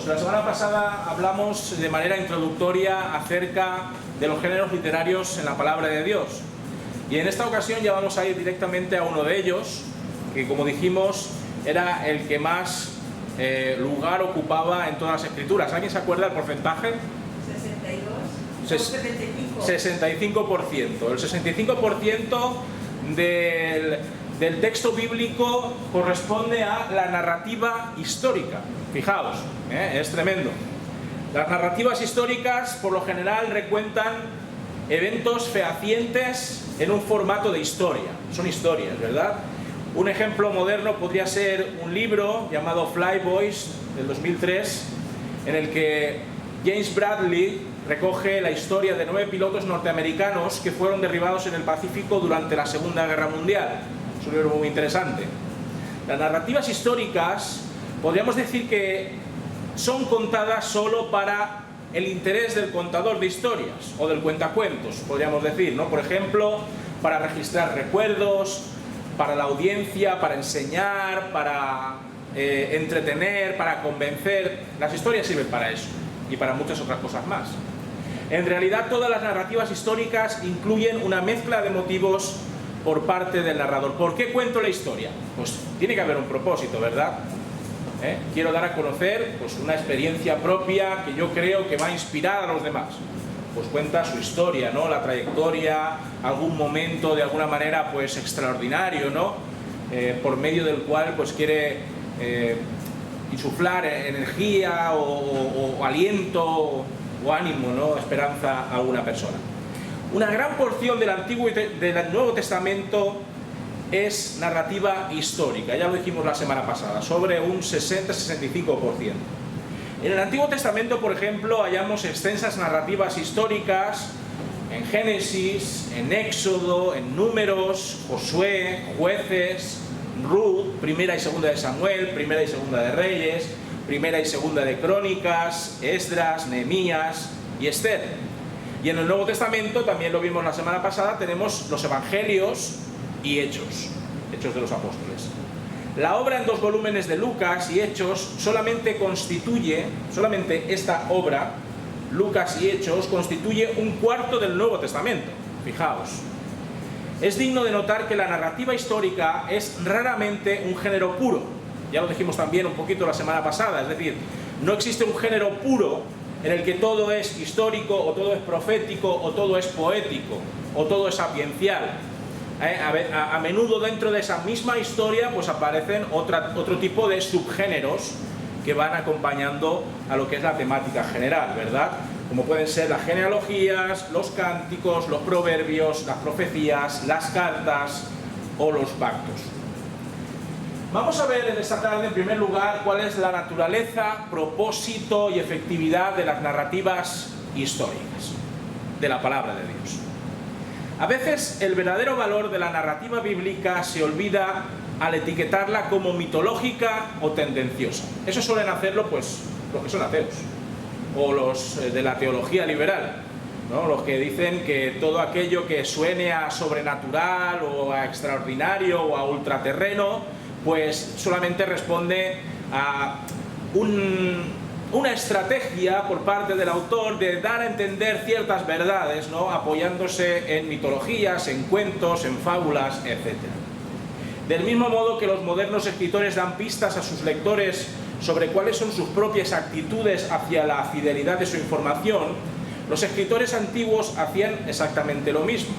todos. La semana pasada hablamos de manera introductoria acerca de los géneros literarios en la palabra de Dios. Y en esta ocasión ya vamos a ir directamente a uno de ellos, que como dijimos era el que más lugar ocupaba en todas las escrituras. ¿Alguien se acuerda del porcentaje? 65%. El 65% del texto bíblico corresponde a la narrativa histórica. Fijaos, es tremendo. Las narrativas históricas por lo general recuentan eventos fehacientes en un formato de historia. Son historias, ¿verdad? Un ejemplo moderno podría ser un libro llamado Flyboys del 2003, en el que James Bradley recoge la historia de 9 pilotos norteamericanos que fueron derribados en el Pacífico durante la Segunda Guerra Mundial. Es un libro muy interesante. Las narrativas históricas podríamos decir que son contadas solo para el interés del contador de historias o del cuentacuentos, podríamos decir, ¿no? Por ejemplo, para registrar recuerdos, para la audiencia, para enseñar, para entretener, para convencer. Las historias sirven para eso y para muchas otras cosas más. En realidad, todas las narrativas históricas incluyen una mezcla de motivos por parte del narrador. ¿Por qué cuento la historia? Pues tiene que haber un propósito, ¿verdad? Quiero dar a conocer pues, una experiencia propia que yo creo que va a inspirar a los demás. Pues cuenta su historia, ¿no? La trayectoria, algún momento de alguna manera pues extraordinario, ¿no? Por medio del cual pues quiere insuflar energía o aliento o ánimo, ¿no? Esperanza a alguna persona. Una gran porción del Nuevo Testamento es narrativa histórica, ya lo dijimos la semana pasada, sobre un 60-65%. En el Antiguo Testamento, por ejemplo, hallamos extensas narrativas históricas en Génesis, en Éxodo, en Números, Josué, Jueces, Ruth, Primera y Segunda de Samuel, Primera y Segunda de Reyes, Primera y Segunda de Crónicas, Esdras, Nehemías y Esther. Y en el Nuevo Testamento, también lo vimos la semana pasada, tenemos los Evangelios y Hechos de los Apóstoles. La obra en 2 volúmenes de Lucas y Hechos solamente esta obra, Lucas y Hechos, constituye un cuarto del Nuevo Testamento. Fijaos. Es digno de notar que la narrativa histórica es raramente un género puro. Ya lo dijimos también un poquito la semana pasada, es decir, no existe un género puro en el que todo es histórico, o todo es profético, o todo es poético, o todo es sapiencial. A menudo dentro de esa misma historia pues aparecen otro tipo de subgéneros que van acompañando a lo que es la temática general, ¿verdad? Como pueden ser las genealogías, los cánticos, los proverbios, las profecías, las cartas o los pactos. Vamos a ver en esta tarde, en primer lugar, cuál es la naturaleza, propósito y efectividad de las narrativas históricas, de la palabra de Dios. A veces el verdadero valor de la narrativa bíblica se olvida al etiquetarla como mitológica o tendenciosa. Eso suelen hacerlo pues los que son ateos o los de la teología liberal, ¿no? Los que dicen que todo aquello que suene a sobrenatural o a extraordinario o a ultraterreno pues solamente responde a una estrategia por parte del autor de dar a entender ciertas verdades, ¿no? Apoyándose en mitologías, en cuentos, en fábulas, etc. Del mismo modo que los modernos escritores dan pistas a sus lectores sobre cuáles son sus propias actitudes hacia la fidelidad de su información, los escritores antiguos hacían exactamente lo mismo.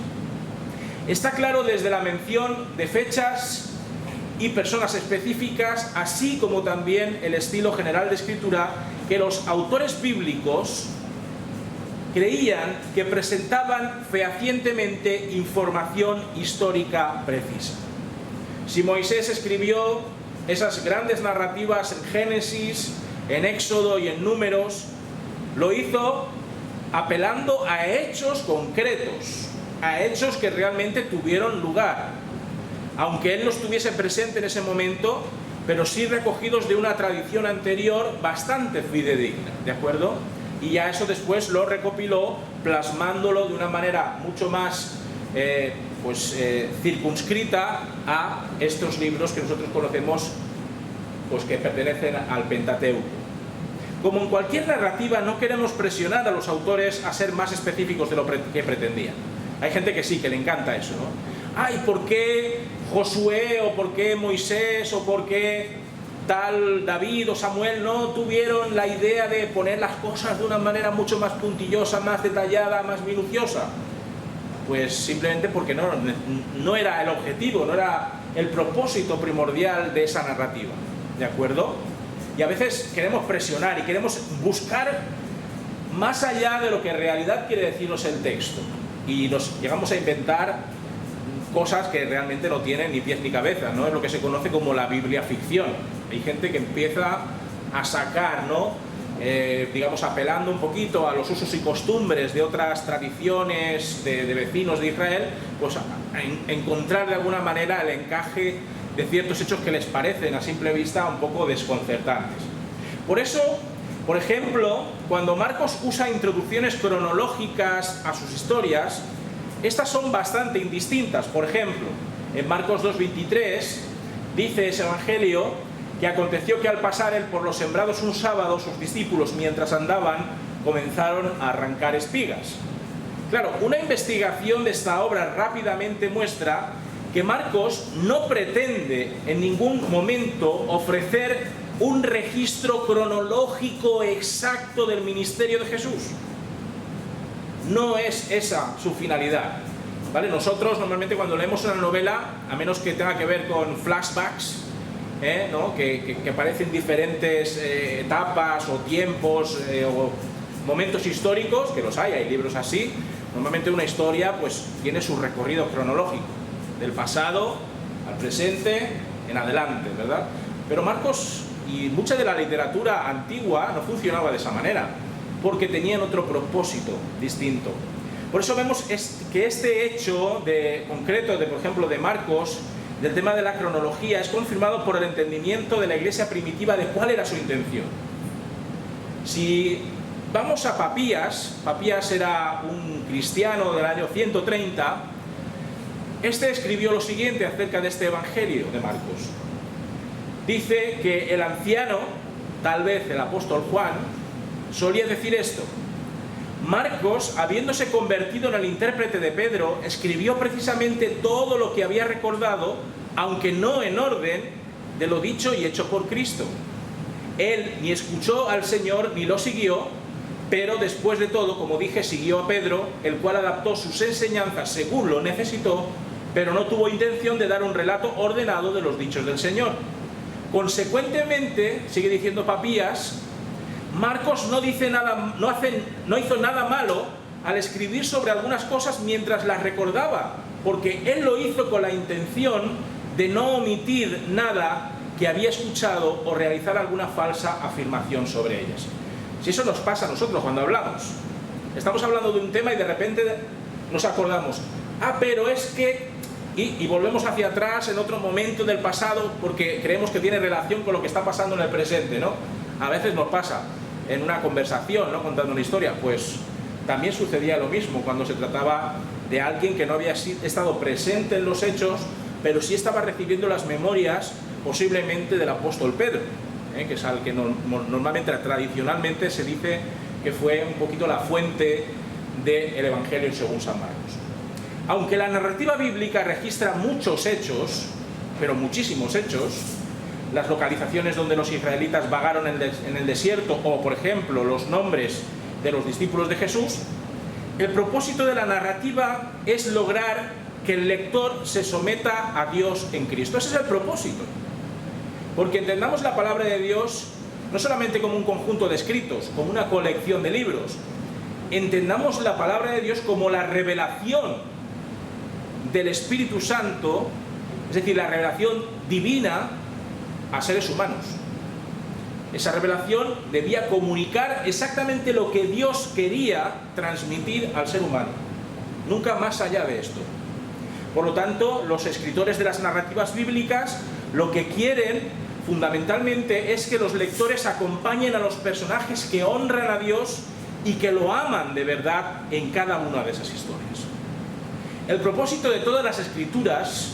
Está claro desde la mención de fechas y personas específicas, así como también el estilo general de escritura, que los autores bíblicos creían que presentaban fehacientemente información histórica precisa. Si Moisés escribió esas grandes narrativas en Génesis, en Éxodo y en Números, lo hizo apelando a hechos concretos, a hechos que realmente tuvieron lugar, aunque él no estuviese presente en ese momento, pero sí recogidos de una tradición anterior bastante fidedigna, ¿de acuerdo? Y ya eso después lo recopiló, plasmándolo de una manera mucho más circunscrita a estos libros que nosotros conocemos, pues que pertenecen al Pentateuco. Como en cualquier narrativa, no queremos presionar a los autores a ser más específicos de lo que pretendían. Hay gente que sí, que le encanta eso, ¿no? Ay, ¿por qué Josué, o por qué Moisés, o por qué tal David o Samuel no tuvieron la idea de poner las cosas de una manera mucho más puntillosa, más detallada, más minuciosa? Pues simplemente porque no era el objetivo, no era el propósito primordial de esa narrativa, ¿de acuerdo? Y a veces queremos presionar y queremos buscar más allá de lo que en realidad quiere decirnos el texto, y nos llegamos a inventar cosas que realmente no tienen ni pies ni cabeza, ¿no? Es lo que se conoce como la Biblia ficción. Hay gente que empieza a sacar, ¿no? Digamos, apelando un poquito a los usos y costumbres de otras tradiciones de vecinos de Israel, pues a encontrar de alguna manera el encaje de ciertos hechos que les parecen a simple vista un poco desconcertantes. Por eso, por ejemplo, cuando Marcos usa introducciones cronológicas a sus historias, estas son bastante indistintas. Por ejemplo, en Marcos 2:23 dice ese evangelio que aconteció que al pasar él por los sembrados un sábado, sus discípulos, mientras andaban, comenzaron a arrancar espigas. Claro, una investigación de esta obra rápidamente muestra que Marcos no pretende en ningún momento ofrecer un registro cronológico exacto del ministerio de Jesús. No es esa su finalidad, ¿vale? Nosotros normalmente cuando leemos una novela, a menos que tenga que ver con flashbacks, ¿no? que aparecen diferentes etapas o tiempos o momentos históricos, que los hay libros así, normalmente una historia pues tiene su recorrido cronológico, del pasado al presente en adelante, ¿verdad? Pero Marcos y mucha de la literatura antigua no funcionaba de esa manera, porque tenían otro propósito distinto. Por eso vemos que este hecho concreto, por ejemplo, de Marcos, del tema de la cronología, es confirmado por el entendimiento de la iglesia primitiva de cuál era su intención. Si vamos a Papías era un cristiano del año 130, este escribió lo siguiente acerca de este evangelio de Marcos. Dice que el anciano, tal vez el apóstol Juan, solía decir esto: Marcos, habiéndose convertido en el intérprete de Pedro, escribió precisamente todo lo que había recordado, aunque no en orden, de lo dicho y hecho por Cristo. Él ni escuchó al Señor ni lo siguió, pero después de todo, como dije, siguió a Pedro, el cual adaptó sus enseñanzas según lo necesitó, pero no tuvo intención de dar un relato ordenado de los dichos del Señor. Consecuentemente, sigue diciendo Papías, Marcos no hizo nada malo al escribir sobre algunas cosas mientras las recordaba, porque él lo hizo con la intención de no omitir nada que había escuchado o realizar alguna falsa afirmación sobre ellas. Si eso nos pasa a nosotros cuando hablamos, estamos hablando de un tema y de repente nos acordamos, pero es que... Y volvemos hacia atrás en otro momento del pasado porque creemos que tiene relación con lo que está pasando en el presente, ¿no? A veces nos pasa en una conversación, ¿no? Contando una historia, pues también sucedía lo mismo cuando se trataba de alguien que no había estado presente en los hechos, pero sí estaba recibiendo las memorias posiblemente del apóstol Pedro, que es al que normalmente, tradicionalmente se dice que fue un poquito la fuente del Evangelio según San Marcos. Aunque la narrativa bíblica registra muchos hechos, pero muchísimos hechos, las localizaciones donde los israelitas vagaron en el desierto, o por ejemplo los nombres de los discípulos de Jesús, el propósito de la narrativa es lograr que el lector se someta a Dios en Cristo. Ese es el propósito. Porque entendamos la palabra de Dios no solamente como un conjunto de escritos, como una colección de libros. Entendamos la palabra de Dios como la revelación del Espíritu Santo, es decir, la revelación divina a seres humanos. Esa revelación debía comunicar exactamente lo que Dios quería transmitir al ser humano, nunca más allá de esto. Por lo tanto, los escritores de las narrativas bíblicas lo que quieren fundamentalmente es que los lectores acompañen a los personajes que honran a Dios y que lo aman de verdad en cada una de esas historias. El propósito de todas las escrituras,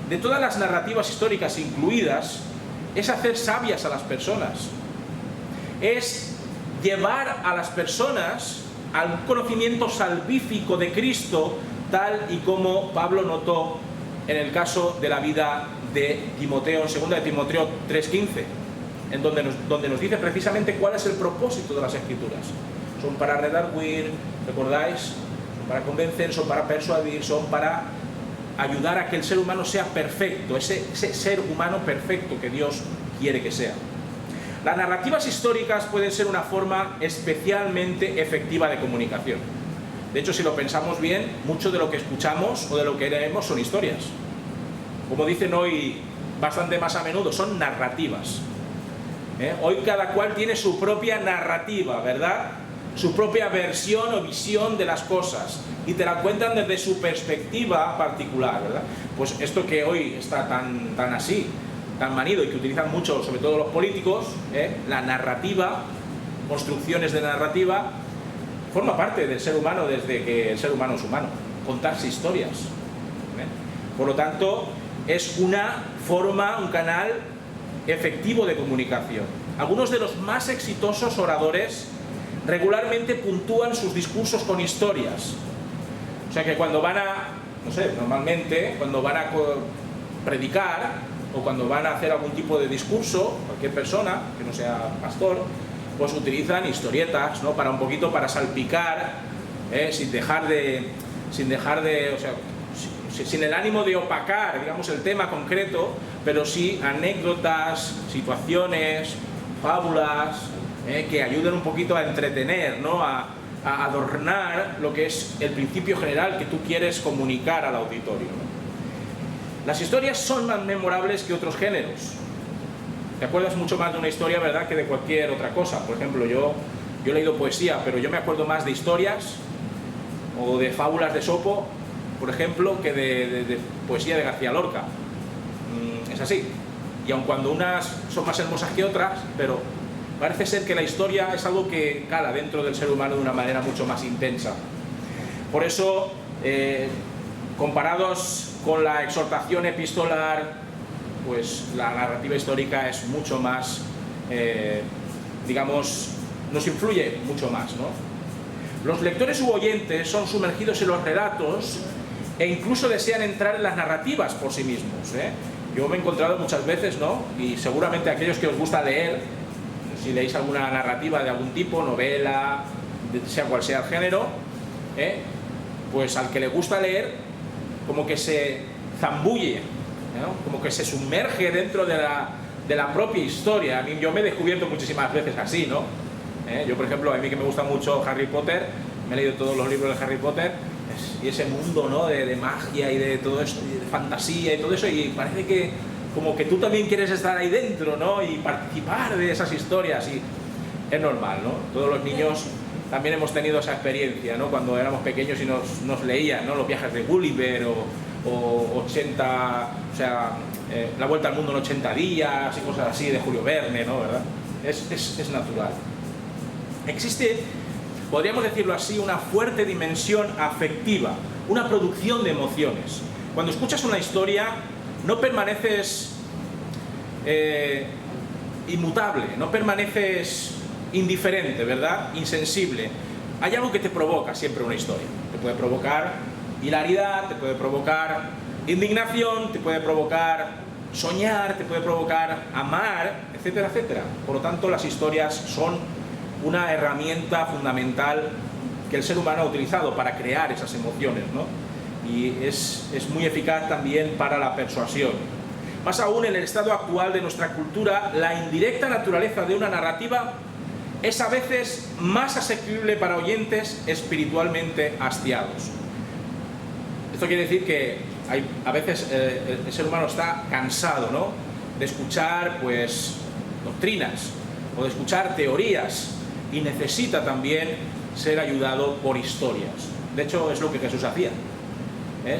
de todas las narrativas históricas incluidas, es hacer sabias a las personas. Es llevar a las personas al conocimiento salvífico de Cristo, tal y como Pablo notó en el caso de la vida de Timoteo, en 2 de Timoteo 3:15, en donde nos dice precisamente cuál es el propósito de las Escrituras. Son para redarguir, ¿recordáis? Son para convencer, son para persuadir, son para ayudar a que el ser humano sea perfecto, ese ser humano perfecto que Dios quiere que sea. Las narrativas históricas pueden ser una forma especialmente efectiva de comunicación. De hecho, si lo pensamos bien, mucho de lo que escuchamos o de lo que leemos son historias. Como dicen hoy bastante más a menudo, son narrativas. Hoy cada cual tiene su propia narrativa, ¿verdad? Su propia versión o visión de las cosas, y te la cuentan desde su perspectiva particular, ¿verdad? Pues esto que hoy está tan así, tan manido, y que utilizan mucho, sobre todo los políticos, la narrativa, construcciones de narrativa, forma parte del ser humano desde que el ser humano es humano, contarse historias. Por lo tanto, es una forma, un canal efectivo de comunicación. Algunos de los más exitosos oradores regularmente puntúan sus discursos con historias. O sea que cuando van a, no sé, normalmente cuando van a predicar o cuando van a hacer algún tipo de discurso, cualquier persona que no sea pastor, pues utilizan historietas, ¿no? Para un poquito, para salpicar, sin dejar de, o sea, sin el ánimo de opacar, digamos, el tema concreto, pero sí anécdotas, situaciones, fábulas, que ayuden un poquito a entretener, ¿no? A adornar lo que es el principio general que tú quieres comunicar al auditorio, ¿no? Las historias son más memorables que otros géneros. Te acuerdas mucho más de una historia, ¿verdad?, que de cualquier otra cosa. Por ejemplo, yo he leído poesía, pero yo me acuerdo más de historias o de fábulas de Esopo, por ejemplo, que de poesía de García Lorca. Es así. Y aun cuando unas son más hermosas que otras, pero parece ser que la historia es algo que cala dentro del ser humano de una manera mucho más intensa. Por eso, comparados con la exhortación epistolar, pues la narrativa histórica es mucho más, digamos, nos influye mucho más, ¿no? Los lectores u oyentes son sumergidos en los relatos e incluso desean entrar en las narrativas por sí mismos, Yo me he encontrado muchas veces, ¿no? Y seguramente aquellos que os gusta leer, si leéis alguna narrativa de algún tipo, novela, sea cual sea el género, pues al que le gusta leer, como que se zambulle, ¿no? Como que se sumerge dentro de la propia historia. Yo me he descubierto muchísimas veces así, ¿no? Yo, por ejemplo, a mí que me gusta mucho Harry Potter, me he leído todos los libros de Harry Potter, y ese mundo, ¿no?, de magia y de todo esto, y de fantasía y todo eso, y parece que como que tú también quieres estar ahí dentro, ¿no?, y participar de esas historias, y es normal, ¿no? Todos los niños también hemos tenido esa experiencia, ¿no?, cuando éramos pequeños y nos leían, ¿no?, los viajes de Gulliver o 80, o sea, la vuelta al mundo en 80 días y cosas así, de Julio Verne, ¿no?, ¿verdad? Es natural. Existe, podríamos decirlo así, una fuerte dimensión afectiva, una producción de emociones. Cuando escuchas una historia, no permaneces inmutable, no permaneces indiferente, ¿verdad?, insensible. Hay algo que te provoca siempre una historia. Te puede provocar hilaridad, te puede provocar indignación, te puede provocar soñar, te puede provocar amar, etcétera, etcétera. Por lo tanto, las historias son una herramienta fundamental que el ser humano ha utilizado para crear esas emociones, ¿no? Y es muy eficaz también para la persuasión. Más aún, en el estado actual de nuestra cultura, la indirecta naturaleza de una narrativa es a veces más asequible para oyentes espiritualmente hastiados. Esto quiere decir que a veces el ser humano está cansado, ¿no?, de escuchar, pues, doctrinas o de escuchar teorías, y necesita también ser ayudado por historias. De hecho, es lo que Jesús hacía.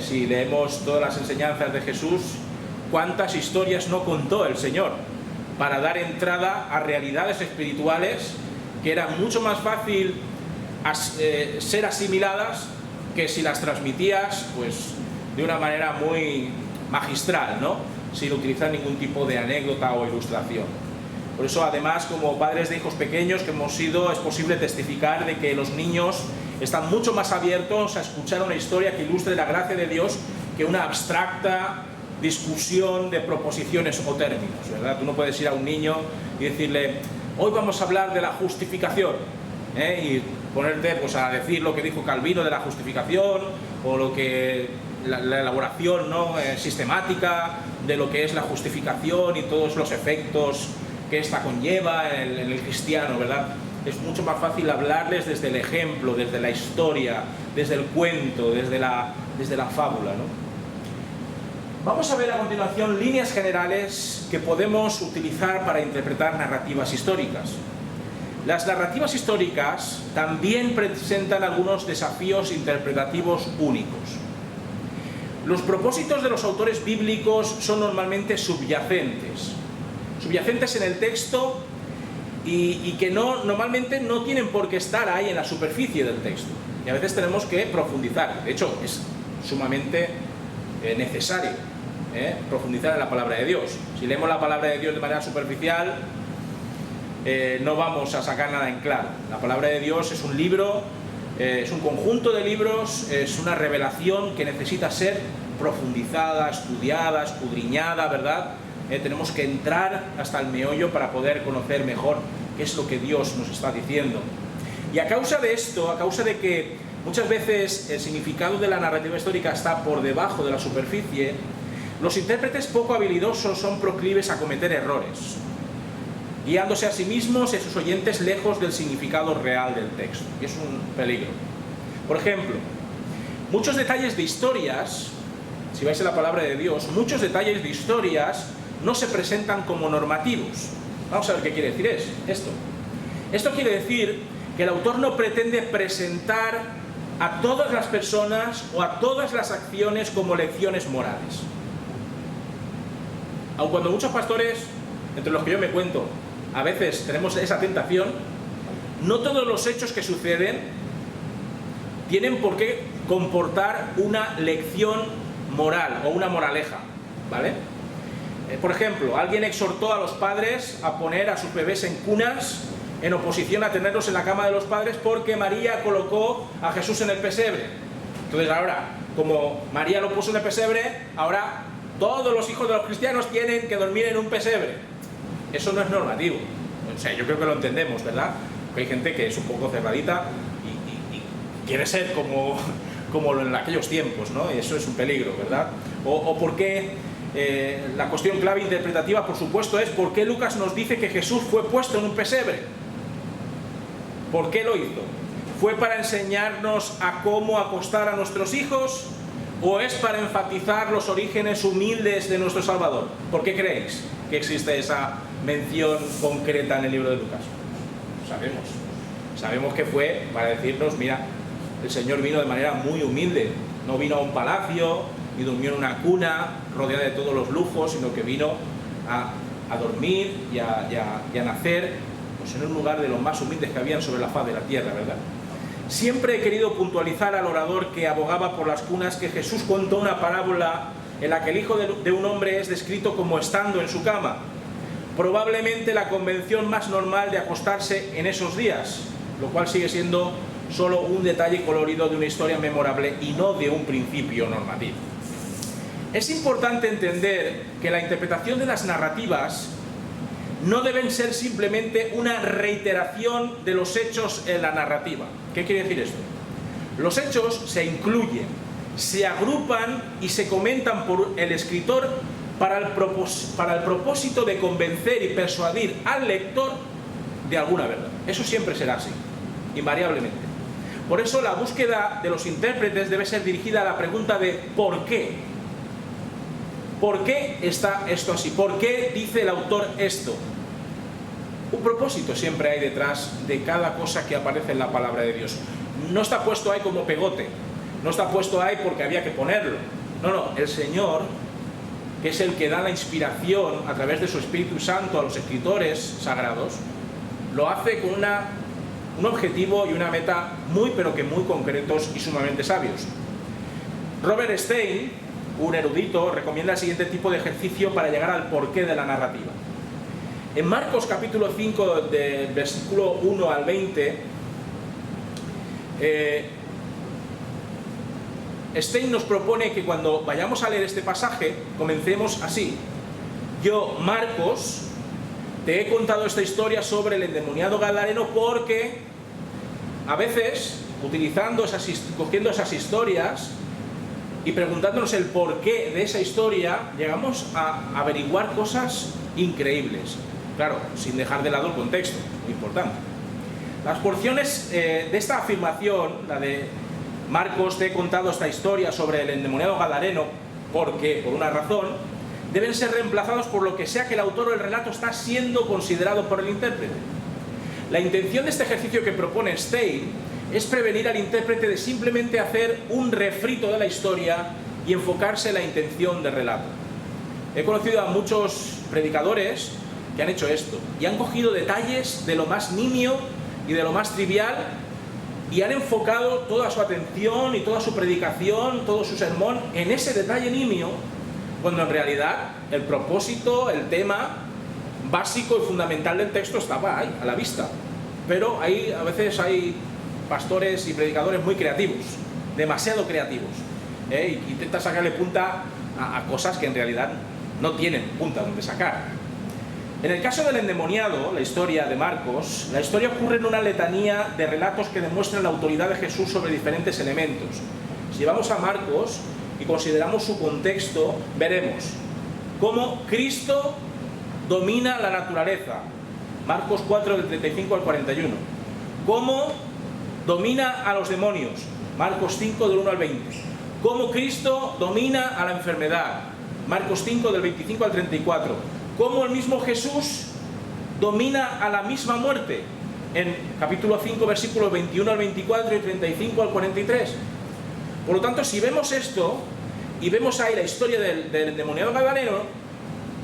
Si leemos todas las enseñanzas de Jesús, ¿cuántas historias no contó el Señor para dar entrada a realidades espirituales que era mucho más fácil ser asimiladas que si las transmitías, pues, de una manera muy magistral, ¿no?, sin utilizar ningún tipo de anécdota o ilustración? Por eso, además, como padres de hijos pequeños que hemos sido, es posible testificar de que los niños están mucho más abiertos a escuchar una historia que ilustre la gracia de Dios que una abstracta discusión de proposiciones o términos, ¿verdad? Tú no puedes ir a un niño y decirle, hoy vamos a hablar de la justificación, y ponerte pues, a decir lo que dijo Calvino de la justificación, o lo que la elaboración, ¿no?, sistemática de lo que es la justificación y todos los efectos que esta conlleva en el cristiano, ¿verdad? Es mucho más fácil hablarles desde el ejemplo, desde la historia, desde el cuento, desde la fábula, ¿no? Vamos a ver a continuación líneas generales que podemos utilizar para interpretar narrativas históricas. Las narrativas históricas también presentan algunos desafíos interpretativos únicos. Los propósitos de los autores bíblicos son normalmente subyacentes en el texto y que normalmente no tienen por qué estar ahí en la superficie del texto. Y a veces tenemos que profundizar. De hecho, es sumamente necesario profundizar en la palabra de Dios. Si leemos la palabra de Dios de manera superficial, no vamos a sacar nada en claro. La palabra de Dios es un libro, es un conjunto de libros, es una revelación que necesita ser profundizada, estudiada, escudriñada, ¿verdad? Tenemos que entrar hasta el meollo para poder conocer mejor qué es lo que Dios nos está diciendo. Y a causa de esto, a causa de que muchas veces el significado de la narrativa histórica está por debajo de la superficie, los intérpretes poco habilidosos son proclives a cometer errores, guiándose a sí mismos y a sus oyentes lejos del significado real del texto. Y es un peligro. Por ejemplo, muchos detalles de historias, si vais a la palabra de Dios, muchos detalles de historias no se presentan como normativos. Vamos a ver qué quiere decir esto. Esto quiere decir que el autor no pretende presentar a todas las personas o a todas las acciones como lecciones morales. Aun cuando muchos pastores, entre los que yo me cuento, a veces tenemos esa tentación, no todos los hechos que suceden tienen por qué comportar una lección moral o una moraleja, ¿vale? Por ejemplo, alguien exhortó a los padres a poner a sus bebés en cunas en oposición a tenerlos en la cama de los padres porque María colocó a Jesús en el pesebre. Entonces ahora, como María lo puso en el pesebre, ahora todos los hijos de los cristianos tienen que dormir en un pesebre. Eso no es normativo. O sea, yo creo que lo entendemos, ¿verdad? Porque hay gente que es un poco cerradita y quiere ser como en aquellos tiempos, ¿no? Y eso es un peligro, ¿verdad? O por qué... la cuestión clave interpretativa, por supuesto, es ¿por qué Lucas nos dice que Jesús fue puesto en un pesebre? ¿Por qué lo hizo? ¿Fue para enseñarnos a cómo acostar a nuestros hijos? ¿O es para enfatizar los orígenes humildes de nuestro Salvador? ¿Por qué creéis que existe esa mención concreta en el libro de Lucas? Sabemos que fue para decirnos, mira, el Señor vino de manera muy humilde, no vino a un palacio y durmió en una cuna rodeada de todos los lujos, sino que vino a dormir y a nacer pues en un lugar de los más humildes que habían sobre la faz de la tierra, ¿verdad? Siempre he querido puntualizar al orador que abogaba por las cunas que Jesús contó una parábola en la que el hijo de un hombre es descrito como estando en su cama. Probablemente la convención más normal de acostarse en esos días, lo cual sigue siendo solo un detalle colorido de una historia memorable y no de un principio normativo. Es importante entender que la interpretación de las narrativas no deben ser simplemente una reiteración de los hechos en la narrativa. ¿Qué quiere decir esto? Los hechos se incluyen, se agrupan y se comentan por el escritor para el propósito de convencer y persuadir al lector de alguna verdad. Eso siempre será así, invariablemente. Por eso la búsqueda de los intérpretes debe ser dirigida a la pregunta de ¿por qué? ¿Por qué está esto así? ¿Por qué dice el autor esto? Un propósito siempre hay detrás de cada cosa que aparece en la palabra de Dios. No está puesto ahí como pegote, no está puesto ahí porque había que ponerlo. No, el Señor, que es el que da la inspiración a través de su Espíritu Santo a los escritores sagrados, lo hace con un objetivo y una meta muy pero que muy concretos y sumamente sabios. Robert Stein, un erudito, recomienda el siguiente tipo de ejercicio para llegar al porqué de la narrativa. En Marcos capítulo 5, del versículo 1 al 20, Stein nos propone que cuando vayamos a leer este pasaje, comencemos así. Yo, Marcos, te he contado esta historia sobre el endemoniado gadareno porque a veces, cogiendo esas historias y preguntándonos el porqué de esa historia, llegamos a averiguar cosas increíbles. Claro, sin dejar de lado el contexto, muy importante. Las porciones de esta afirmación, la de Marcos, te he contado esta historia sobre el endemoniado gadareno porque, por una razón, deben ser reemplazados por lo que sea que el autor o el relato está siendo considerado por el intérprete. La intención de este ejercicio que propone Stein es prevenir al intérprete de simplemente hacer un refrito de la historia y enfocarse en la intención del relato. He conocido a muchos predicadores que han hecho esto y han cogido detalles de lo más nimio y de lo más trivial y han enfocado toda su atención y toda su predicación, todo su sermón en ese detalle nimio, cuando en realidad el propósito, el tema básico y fundamental del texto estaba ahí, a la vista. Pero a veces hay pastores y predicadores muy creativos, demasiado creativos, y intentan sacarle punta a cosas que en realidad no tienen punta donde sacar. En el caso del endemoniado, la historia de Marcos, la historia ocurre en una letanía de relatos que demuestran la autoridad de Jesús sobre diferentes elementos. Si vamos a Marcos y consideramos su contexto, veremos cómo Cristo domina la naturaleza. Marcos 4, del 35 al 41. Cómo domina a los demonios. Marcos 5, del 1 al 20. Cómo Cristo domina a la enfermedad. Marcos 5, del 25 al 34. Cómo el mismo Jesús domina a la misma muerte. En capítulo 5, versículos 21 al 24 y 35 al 43. Por lo tanto, si vemos esto y vemos ahí la historia del endemoniado gadareno,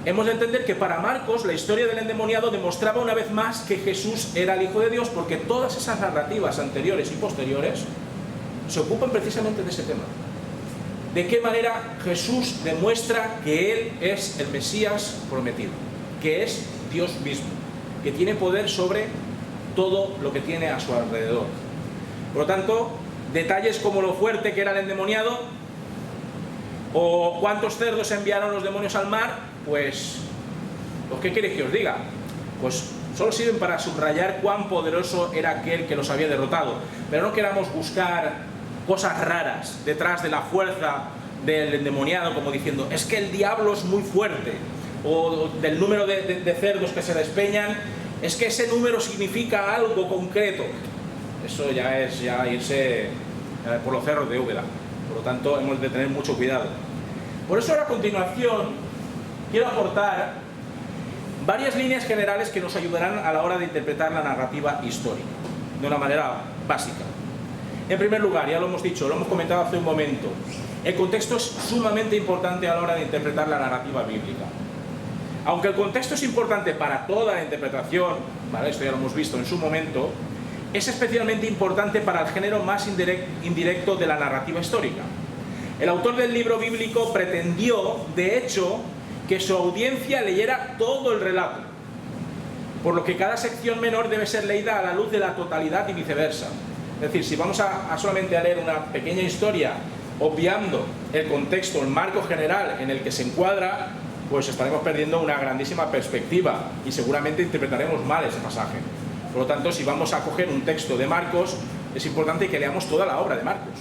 hemos de entender que para Marcos la historia del endemoniado demostraba una vez más que Jesús era el Hijo de Dios, porque todas esas narrativas anteriores y posteriores se ocupan precisamente de ese tema. ¿De qué manera Jesús demuestra que Él es el Mesías prometido? Que es Dios mismo, que tiene poder sobre todo lo que tiene a su alrededor. Por lo tanto, detalles como lo fuerte que era el endemoniado, o cuántos cerdos enviaron los demonios al mar, pues, ¿qué queréis que os diga? Pues solo sirven para subrayar cuán poderoso era aquel que los había derrotado. Pero no queramos buscar cosas raras detrás de la fuerza del endemoniado, como diciendo, es que el diablo es muy fuerte, o del número de cerdos que se despeñan, es que ese número significa algo concreto. Eso ya es irse por los cerros de Úbeda. Por lo tanto, hemos de tener mucho cuidado. Por eso ahora a continuación quiero aportar varias líneas generales que nos ayudarán a la hora de interpretar la narrativa histórica, de una manera básica. En primer lugar, ya lo hemos dicho, lo hemos comentado hace un momento, el contexto es sumamente importante a la hora de interpretar la narrativa bíblica. Aunque el contexto es importante para toda la interpretación, ¿vale? Esto ya lo hemos visto en su momento, es especialmente importante para el género más indirecto de la narrativa histórica. El autor del libro bíblico pretendió, de hecho, que su audiencia leyera todo el relato, por lo que cada sección menor debe ser leída a la luz de la totalidad y viceversa. Es decir, si vamos solamente a leer una pequeña historia, obviando el contexto, el marco general en el que se encuadra, pues estaremos perdiendo una grandísima perspectiva y seguramente interpretaremos mal ese pasaje. Por lo tanto, si vamos a coger un texto de Marcos, es importante que leamos toda la obra de Marcos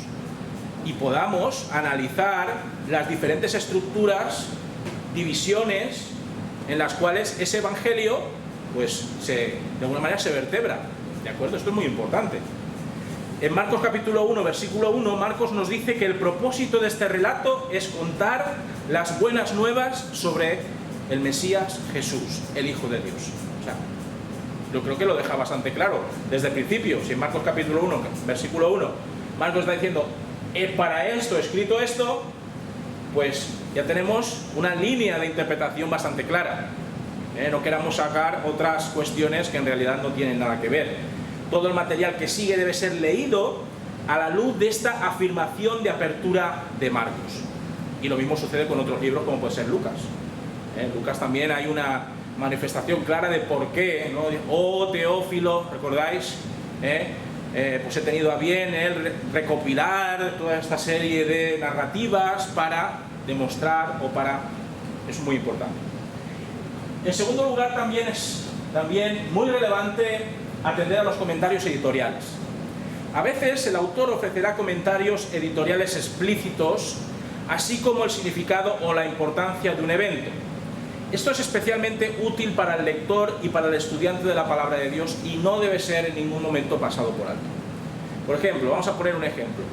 y podamos analizar las diferentes estructuras, divisiones en las cuales ese evangelio, pues, de alguna manera se vertebra. ¿De acuerdo? Esto es muy importante. En Marcos capítulo 1, versículo 1, Marcos nos dice que el propósito de este relato es contar las buenas nuevas sobre el Mesías Jesús, el Hijo de Dios. O sea, yo creo que lo deja bastante claro desde el principio. Si en Marcos capítulo 1, versículo 1, Marcos está diciendo, para esto, escrito esto, pues ya tenemos una línea de interpretación bastante clara. No queramos sacar otras cuestiones que en realidad no tienen nada que ver. Todo el material que sigue debe ser leído a la luz de esta afirmación de apertura de Marcos. Y lo mismo sucede con otros libros como puede ser Lucas. Lucas también hay una manifestación clara de por qué, ¿no? Oh Teófilo, ¿recordáis? Pues he tenido a bien recopilar toda esta serie de narrativas para demostrar es muy importante. En segundo lugar, también es muy relevante atender a los comentarios editoriales. A veces el autor ofrecerá comentarios editoriales explícitos, así como el significado o la importancia de un evento. Esto es especialmente útil para el lector y para el estudiante de la palabra de Dios y no debe ser en ningún momento pasado por alto. Por ejemplo, vamos a poner un ejemplo.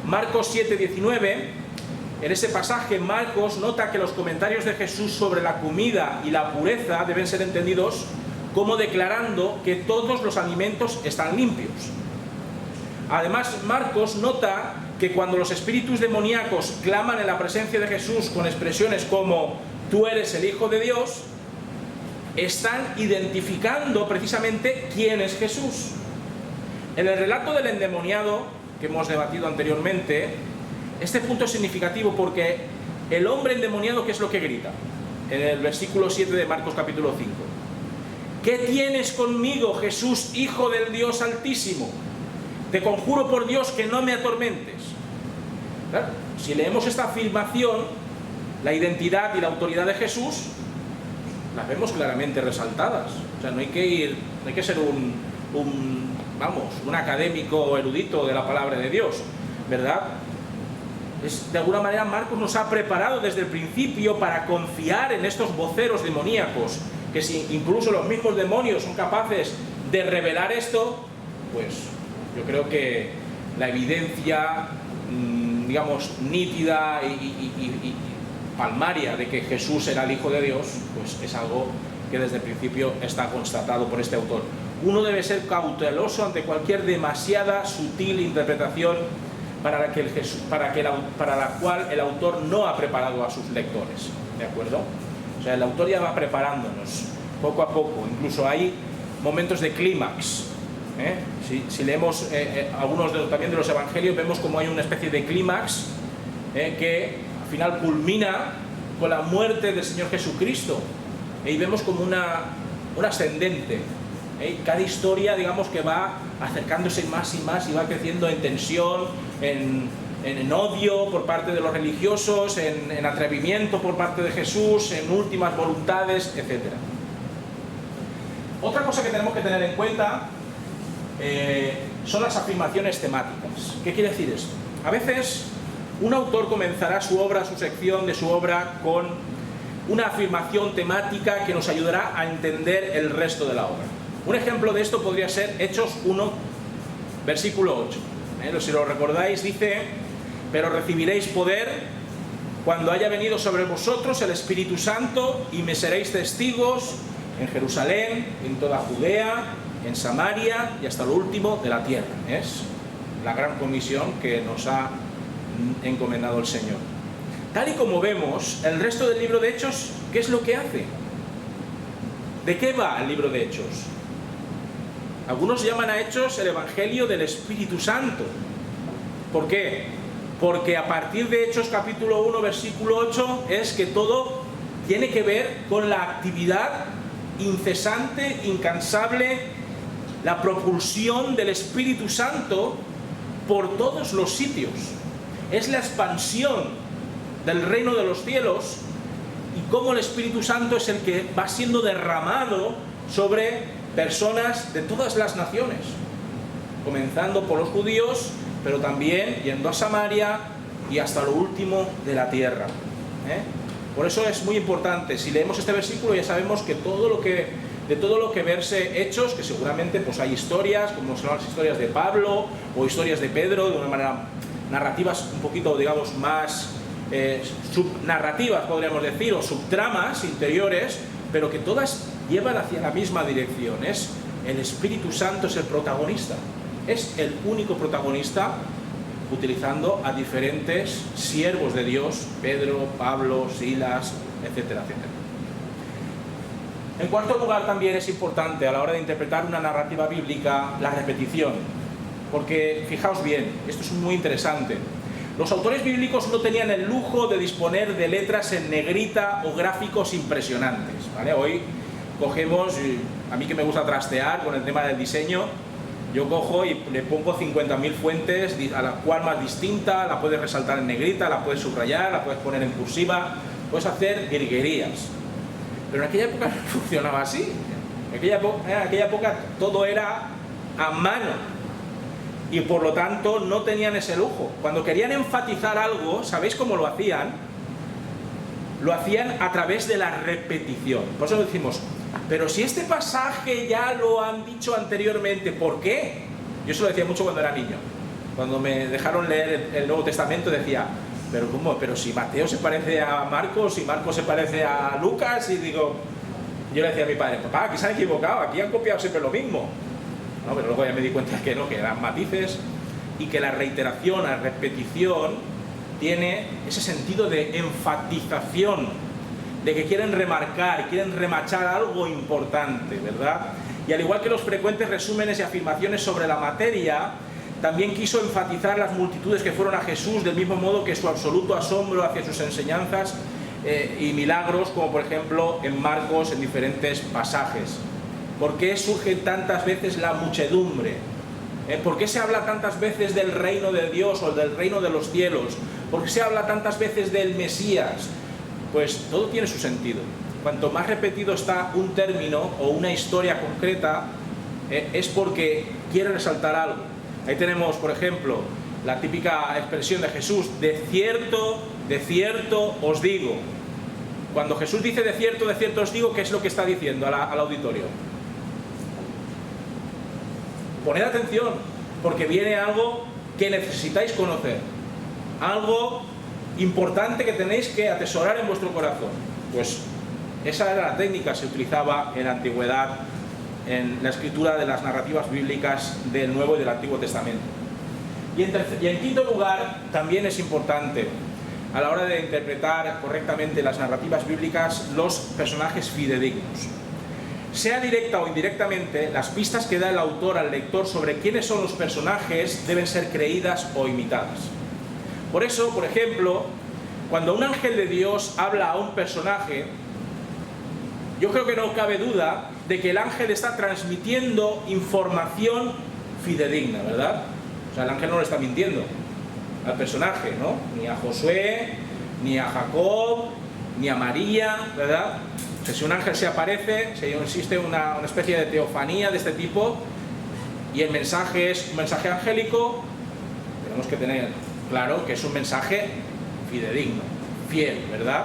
Marcos 7:19, en ese pasaje Marcos nota que los comentarios de Jesús sobre la comida y la pureza deben ser entendidos como declarando que todos los alimentos están limpios. Además, Marcos nota que cuando los espíritus demoníacos claman en la presencia de Jesús con expresiones como «Tú eres el Hijo de Dios», están identificando precisamente quién es Jesús. En el relato del endemoniado, que hemos debatido anteriormente, este punto es significativo porque el hombre endemoniado, ¿qué es lo que grita? En el versículo 7 de Marcos capítulo 5. «¿Qué tienes conmigo, Jesús, Hijo del Dios Altísimo? Te conjuro por Dios que no me atormentes». Claro, si leemos esta afirmación, la identidad y la autoridad de Jesús las vemos claramente resaltadas. O sea, no hay que ser un académico erudito de la palabra de Dios, ¿verdad? De alguna manera Marcos nos ha preparado desde el principio para confiar en estos voceros demoníacos, que si incluso los mismos demonios son capaces de revelar esto, pues yo creo que la evidencia, digamos, nítida y palmaria de que Jesús era el Hijo de Dios, pues es algo que desde el principio está constatado por este autor. Uno debe ser cauteloso ante cualquier demasiada sutil interpretación para la cual el autor no ha preparado a sus lectores, ¿de acuerdo? O sea, el autor ya va preparándonos poco a poco, incluso hay momentos de clímax. Si leemos algunos también de los evangelios, vemos como hay una especie de clímax que al final culmina con la muerte del Señor Jesucristo, y vemos como un ascendente. Cada historia, digamos, que va acercándose más y más y va creciendo en tensión, en odio por parte de los religiosos, en atrevimiento por parte de Jesús, en últimas voluntades, etc. Otra cosa que tenemos que tener en cuenta son las afirmaciones temáticas. ¿Qué quiere decir esto? A veces un autor comenzará su sección de su obra con una afirmación temática que nos ayudará a entender el resto de la obra. Un ejemplo de esto podría ser Hechos 1, versículo 8. Si lo recordáis, dice: «Pero recibiréis poder cuando haya venido sobre vosotros el Espíritu Santo, y me seréis testigos en Jerusalén, en toda Judea, en Samaria y hasta lo último de la tierra». Es la gran comisión que nos ha encomendado el Señor. Tal y como vemos, el resto del libro de Hechos, ¿qué es lo que hace? ¿De qué va el libro de Hechos? Algunos llaman a Hechos el Evangelio del Espíritu Santo. ¿Por qué? Porque a partir de Hechos capítulo 1, versículo 8, es que todo tiene que ver con la actividad incesante, incansable, la propulsión del Espíritu Santo por todos los sitios. Es la expansión del reino de los cielos y cómo el Espíritu Santo es el que va siendo derramado sobre personas de todas las naciones, comenzando por los judíos, pero también yendo a Samaria y hasta lo último de la tierra. Por eso es muy importante. Si leemos este versículo ya sabemos que de todo lo que verse Hechos, que seguramente pues hay historias, como son las historias de Pablo o historias de Pedro, de una manera narrativas un poquito, digamos, más subnarrativas, podríamos decir, o subtramas interiores, pero que todas llevan hacia la misma dirección. El Espíritu Santo es el protagonista, es el único protagonista, utilizando a diferentes siervos de Dios, Pedro, Pablo, Silas, etcétera, etcétera. En cuarto lugar, también es importante a la hora de interpretar una narrativa bíblica la repetición, porque fijaos bien, esto es muy interesante. Los autores bíblicos no tenían el lujo de disponer de letras en negrita o gráficos impresionantes, ¿vale? Hoy cogemos, a mí que me gusta trastear con el tema del diseño, yo cojo y le pongo 50.000 fuentes, a la cual más distinta, la puedes resaltar en negrita, la puedes subrayar, la puedes poner en cursiva, puedes hacer virguerías. Pero en aquella época no funcionaba así. En aquella época todo era a mano y por lo tanto no tenían ese lujo. Cuando querían enfatizar algo, ¿sabéis cómo lo hacían? Lo hacían a través de la repetición. Por eso decimos, pero si este pasaje ya lo han dicho anteriormente, ¿por qué? Yo eso lo decía mucho cuando era niño. Cuando me dejaron leer el Nuevo Testamento decía, pero ¿cómo? Pero si Mateo se parece a Marcos y Marcos se parece a Lucas, y digo, yo le decía a mi padre, papá, aquí se han equivocado, aquí han copiado siempre lo mismo. No, pero luego ya me di cuenta que no, que eran matices y que la reiteración, la repetición tiene ese sentido de enfatización, de que quieren remarcar, quieren remachar algo importante, ¿verdad? Y al igual que los frecuentes resúmenes y afirmaciones sobre la materia, también quiso enfatizar las multitudes que fueron a Jesús, del mismo modo que su absoluto asombro hacia sus enseñanzas y milagros, como por ejemplo en Marcos en diferentes pasajes. ¿Por qué surge tantas veces la muchedumbre? ¿Por qué se habla tantas veces del reino de Dios o del reino de los cielos? ¿Por qué se habla tantas veces del Mesías? Pues todo tiene su sentido. Cuanto más repetido está un término o una historia concreta, es porque quiere resaltar algo. Ahí tenemos, por ejemplo, la típica expresión de Jesús, de cierto os digo. Cuando Jesús dice de cierto os digo, ¿qué es lo que está diciendo al auditorio? Poned atención, porque viene algo que necesitáis conocer, algo importante que tenéis que atesorar en vuestro corazón. Pues esa era la técnica que se utilizaba en la antigüedad, en la escritura de las narrativas bíblicas del Nuevo y del Antiguo Testamento. Y en quinto lugar, también es importante, a la hora de interpretar correctamente las narrativas bíblicas, los personajes fidedignos. Sea directa o indirectamente, las pistas que da el autor al lector sobre quiénes son los personajes deben ser creídas o imitadas. Por eso, por ejemplo, cuando un ángel de Dios habla a un personaje, yo creo que no cabe duda de que el ángel está transmitiendo información fidedigna, ¿verdad? O sea, el ángel no le está mintiendo al personaje, ¿no? Ni a Josué, ni a Jacob, ni a María, ¿verdad? O sea, si un ángel se aparece, si existe una especie de teofanía de este tipo, y el mensaje es un mensaje angélico, tenemos que tener claro que es un mensaje fidedigno, fiel, ¿verdad?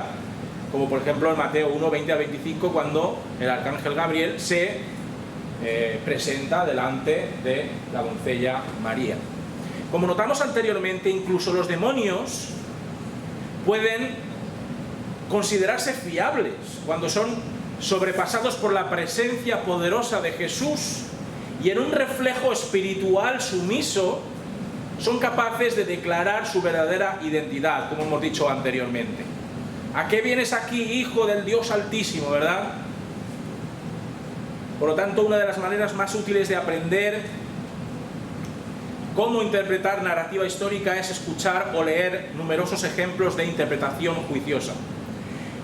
Como por ejemplo en Mateo 1, 20 a 25, cuando el arcángel Gabriel se presenta delante de la doncella María. Como notamos anteriormente, incluso los demonios pueden considerarse fiables cuando son sobrepasados por la presencia poderosa de Jesús y en un reflejo espiritual sumiso son capaces de declarar su verdadera identidad, como hemos dicho anteriormente. ¿A qué vienes aquí, hijo del Dios Altísimo, verdad? Por lo tanto, una de las maneras más útiles de aprender cómo interpretar narrativa histórica es escuchar o leer numerosos ejemplos de interpretación juiciosa.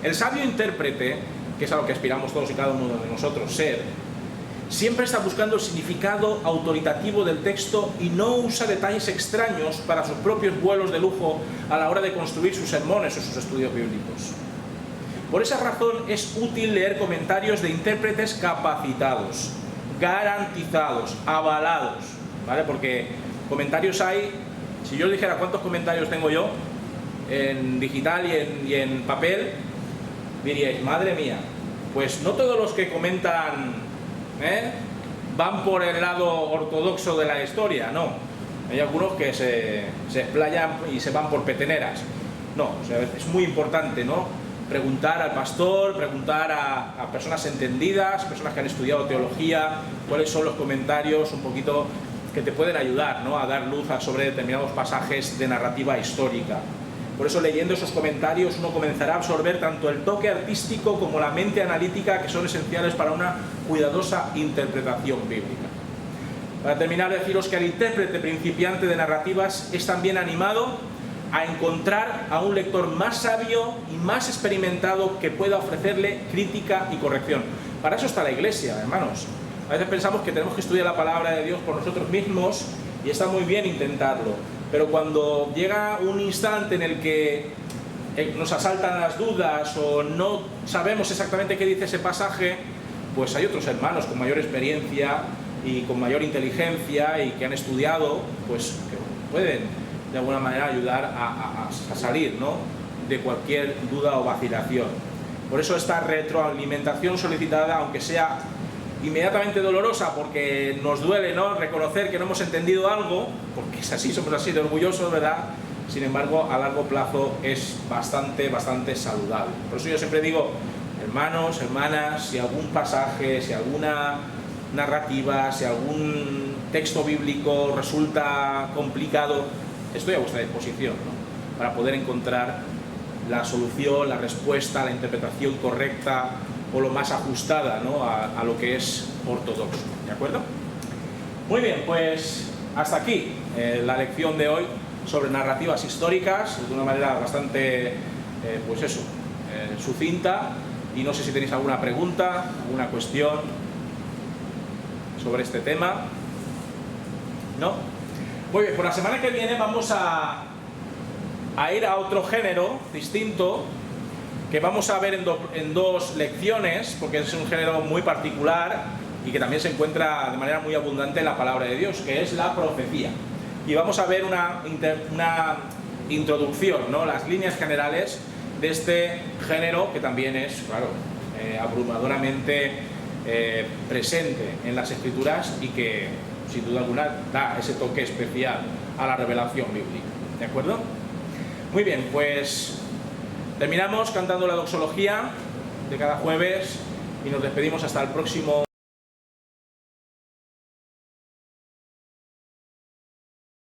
El sabio intérprete, que es a lo que aspiramos todos y cada uno de nosotros ser, siempre está buscando el significado autoritativo del texto y no usa detalles extraños para sus propios vuelos de lujo a la hora de construir sus sermones o sus estudios bíblicos. Por esa razón es útil leer comentarios de intérpretes capacitados, garantizados, avalados, ¿vale? Porque comentarios hay, si yo dijera cuántos comentarios tengo yo en digital y en papel, diríais, madre mía, pues no todos los que comentan van por el lado ortodoxo de la historia, no. Hay algunos que se explayan y se van por peteneras. No, o sea, es muy importante, ¿no? Preguntar al pastor, preguntar a personas entendidas, personas que han estudiado teología, cuáles son los comentarios un poquito que te pueden ayudar, ¿no?, a dar luz sobre determinados pasajes de narrativa histórica. Por eso, leyendo esos comentarios, uno comenzará a absorber tanto el toque artístico como la mente analítica, que son esenciales para una cuidadosa interpretación bíblica. Para terminar, deciros que el intérprete principiante de narrativas es también animado a encontrar a un lector más sabio y más experimentado que pueda ofrecerle crítica y corrección. Para eso está la Iglesia, hermanos. A veces pensamos que tenemos que estudiar la palabra de Dios por nosotros mismos y está muy bien intentarlo, pero cuando llega un instante en el que nos asaltan las dudas o no sabemos exactamente qué dice ese pasaje, pues hay otros hermanos con mayor experiencia y con mayor inteligencia y que han estudiado, pues que pueden de alguna manera ayudar a salir, ¿no?, de cualquier duda o vacilación. Por eso esta retroalimentación solicitada, aunque sea inmediatamente dolorosa porque nos duele, ¿no?, reconocer que no hemos entendido algo, porque es así, somos así de orgullosos, ¿verdad? Sin embargo, a largo plazo es bastante saludable. Por eso yo siempre digo, hermanos, hermanas, si algún pasaje, si alguna narrativa, si algún texto bíblico resulta complicado, estoy a vuestra disposición, ¿no?, para poder encontrar la solución, la respuesta, la interpretación correcta o lo más ajustada, ¿no?, a lo que es ortodoxo. ¿De acuerdo? Muy bien, pues hasta aquí la lección de hoy sobre narrativas históricas, de una manera bastante, pues eso, sucinta, y no sé si tenéis alguna pregunta, alguna cuestión sobre este tema. ¿No? Muy bien, por la semana que viene vamos a ir a otro género distinto, que vamos a ver en dos lecciones, porque es un género muy particular y que también se encuentra de manera muy abundante en la palabra de Dios, que es la profecía. Y vamos a ver una introducción, ¿no?, las líneas generales de este género, que también es, claro, abrumadoramente presente en las Escrituras y que, sin duda alguna, da ese toque especial a la revelación bíblica. ¿De acuerdo? Muy bien, pues terminamos cantando la doxología de cada jueves y nos despedimos hasta el próximo